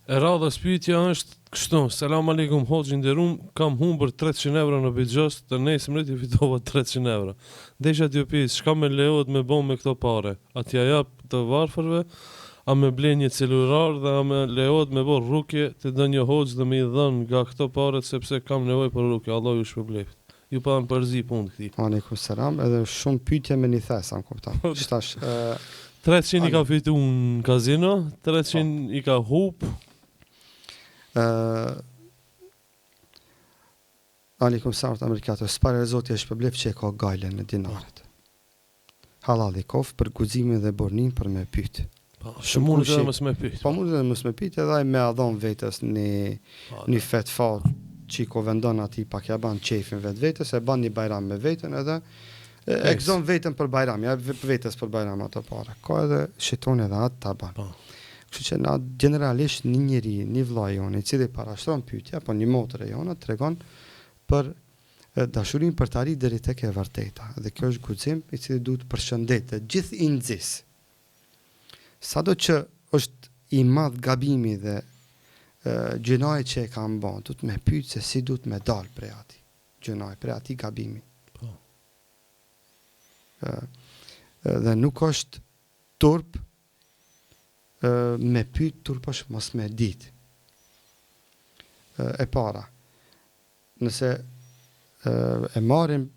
E radhës pyetja është kështu: Selam aleikum hoxhi nderuam, kam humbur 300 euro në Bixhos, të nesëmrit I fitova 300 euro. Desha t'ju pyes, çka më lejohet me bën me këto parë? A t'ja jap të varfërve, a me ble një celular dhe a me lejohet me bë rrugje të ndonjë hoxh dhe me I dhën nga këto parë sepse kam nevojë për rrugje. Allah ju shpëbleft. Ju pa më përzi punë këtij. Aleikum selam, edhe shumë pyetje me një thes, am kupton. Shtash 300 I ka fitu në kazino, 300 I ka hup. Aleikum selam të Amerikatë. Spara e Zotit është shpëblef që e ka gajlen në dinaret. Halal I kof për guximin dhe bornin për me pyet. Shumë mund të mos me pyet. Po mund të mos me pyet edhe ai me adhon vetes një fetfa që ko vendon ati pak ja ban qefin vetes, e ban një bajram me veten edhe e gëzon veten për bajram, ja vetes për bajram ato para. Ka edhe shitoni edhe atë ta ban. Kështu që na generalisht një njeri, një vllai jonë I cili parashtron pyetja, po një motër e jona tregon për dashurinë për të arritur deri tek e vërteta. Dhe kjo është guxim I cili duhet përshëndetet gjithë I nxis. Sado që është I madh gabimi dhe gjënaj që e kam bën, duhet me pyet se si duhet me dal prej atij. Gjënaj prej atij gabimi. Po. Dhe nuk është turp me pyet turposh mos me dit. E para, nëse e marrim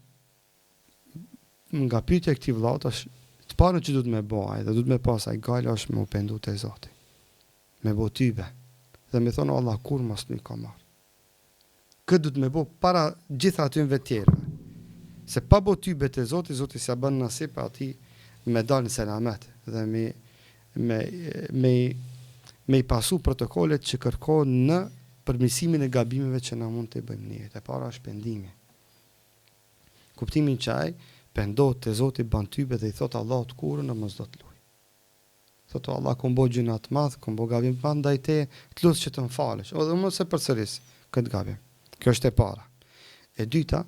nga pyetja e këtij vllaut, të parën që duhet me bëj, dhe duhet me pas ai gajla është me u pendu te Zoti. Me bë tybe. Dhe me thonë Allah kur mos nuk ka marr. Këtë duhet me bë para gjitha atyve tjerëve. Se pa bë tybe te Zoti, Zoti s'ia bën nasip atij me dal në selamet dhe me I pasu protokollet që kërkon në përmirësimin e gabimeve që na mund të bëjmë ne. E para është pendimi. Kuptimin që ai pendohet te Zoti, ban tybe dhe I thot Allahut kurrë në mos do të luaj. Thotë Allah kom bo gjuna të madh, kom bo gabim të madh ndaj teje, të lutem që të më falësh, edhe mos e përsëris këtë gabim. Kjo është e para. E dyta,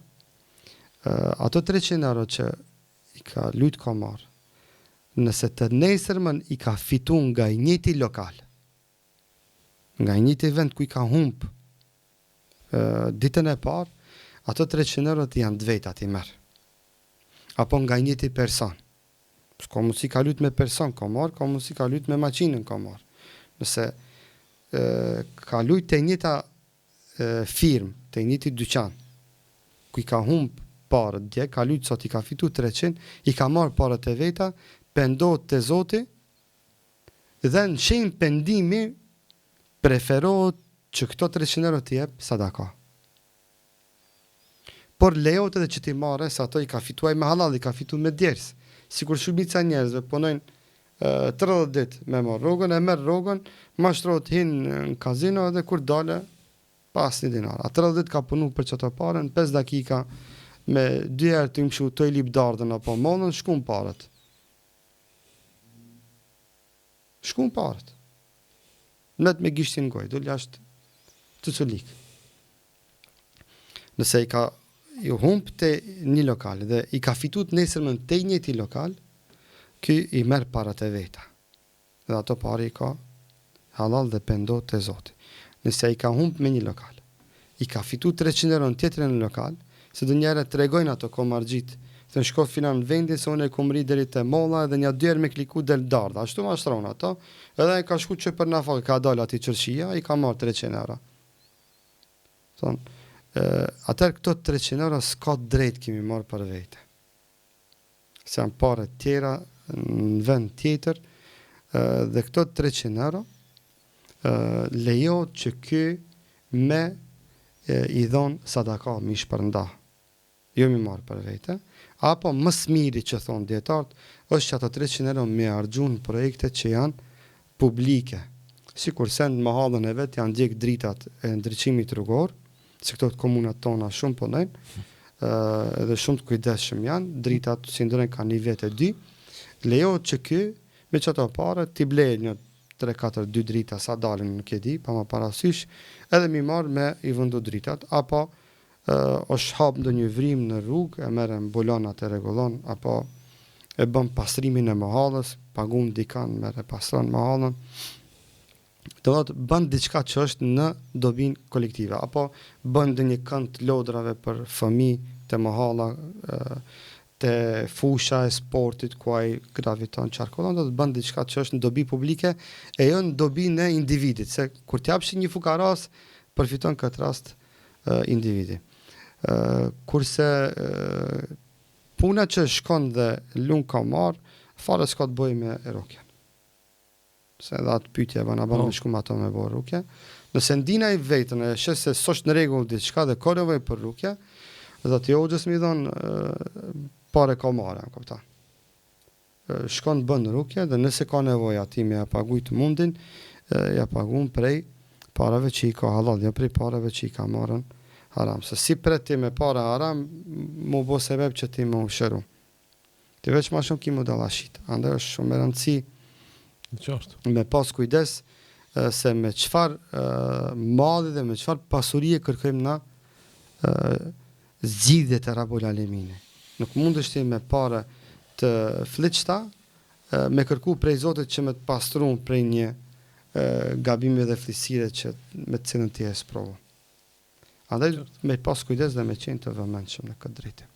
ato 300 euro që I ka lut ka marr, nëse të nesërmën I ka fitu nga I njëjti lokal, nga I njëjti vend ku I ka humb ditën e parë, ato 300 euro të janë të veta ti merr. Apo nga I njëjti person. Ka mundësi ka lut me person ka marr, ka mundësi ka lut me makinën ka marr. Nëse ka lut te njëta firmë, te njëti dyqan, ku I ka humb parët dje, ka lut sot I ka fitu 300, I ka marr parët e veta, pendohet te Zoti dhe në shenjë pendimi preferohet që këto 300 euro të jep sadaka. Por lejohet edhe që ti marrë se ato I ka fituar me halal, I ka fituar me djers. Sikur shumica njerëzve punojnë 30 ditë me marr rrogën, e merr rrogën, mashtrohet hin në kazino edhe kur dale pas një dinar. A 30 ditë ka punu për çato parën, 5 dakika me 2 herë të mshu toj lip dardën apo mollën, shkun parët. Shkun parët. Net me gishtin gojë, dol jashtë të culik. Nëse I ka ju humb te një lokal dhe I ka fituar nesërmën te njëjti lokal, ky I merr parat e veta. Dhe ato parë I ka halal dhe pendohet te Zoti. Nëse I ka humb me një lokal, I ka fituar 300 euro në tjetrin lokal, se do njëra tregojnë ato komarxhit, se shko filan në vendin se unë e kom ri deri te molla edhe një dy herë me kliku del dardha. Ashtu mashtron ato, edhe ai ka shku që për nafal, ka dal aty çershia, I ka marr 300 euro. Thon atër këto 300 euro s'ka drejt kemi marrë për vete. Se janë pare tjera në vend tjetër dhe këto 300 euro lejohet që ky me I dhon sadaka mi shpërnda. Jo mi marrë për vete. Apo më smiri që thonë dietarët është që ato 300 euro me harxhun projekte që janë publike. Sikur se në mahallën e vet janë djeg dritat e ndriçimit rrugor, se këto komunat tona shumë punojnë, edhe shumë të kujdesshëm janë, dritat si ndonjë kanë një vete 2, lejohet që ky me çato parë ti blej një 3-4-2 drita sa dalin nuk e di, pa më parasysh, edhe mi marr me I vëndu dritat, apo është hap ndonjë vrim në rrugë, e merr ambulonat e rregullon, apo e bën pastrimin e mahallës, pagun dikan, merr e pastron mahallën. Do thotë bën diçka që është në dobin kolektive, apo bën ndonjë kënd lodrave për fëmijë të mahalla, te fusha e sportit ku ai graviton qarkullon, do të bën diçka që është në dobi publike e jo në dobinë e individit, se kur t'japsh një fukaras, përfiton këtë rast individi. Kurse puna që shkon dhe lun ka marr, fare s'ka të bëjë me rukjen. Se edhe atë pyetje e bana me shku me ato me bërë rukje. Nëse ndina i vetën e shes se s'është në rregull diçka dhe ka nevojë për rukje, dhe atë hoxhës mi dhon pare ka marrë, kupton. Shkon bën rukje dhe nëse ka nevojë aty me ja paguaj të mundin, ja paguon prej parave që i ka halal, jo prej parave që i ka marrën haram. Se si pret ti me para haram, mu bo sebeb që ti mu shëru. Ti veç ma shumë ki mu dalashit. Andaj është shumë e rëndësi me pas kujdes se me çfar madhi dhe me çfar pasurie kërkojmë na zgjidhjet e Rabbul Alemini. Nuk mundesh ti me parë të fliçta me kërku prej Zotit që me të pastruan prej një gabime dhe flisire që me të cilën ti e sprovu. Andaj me pas kujdes dhe me qenë të vëmendshëm në këtë drejtim.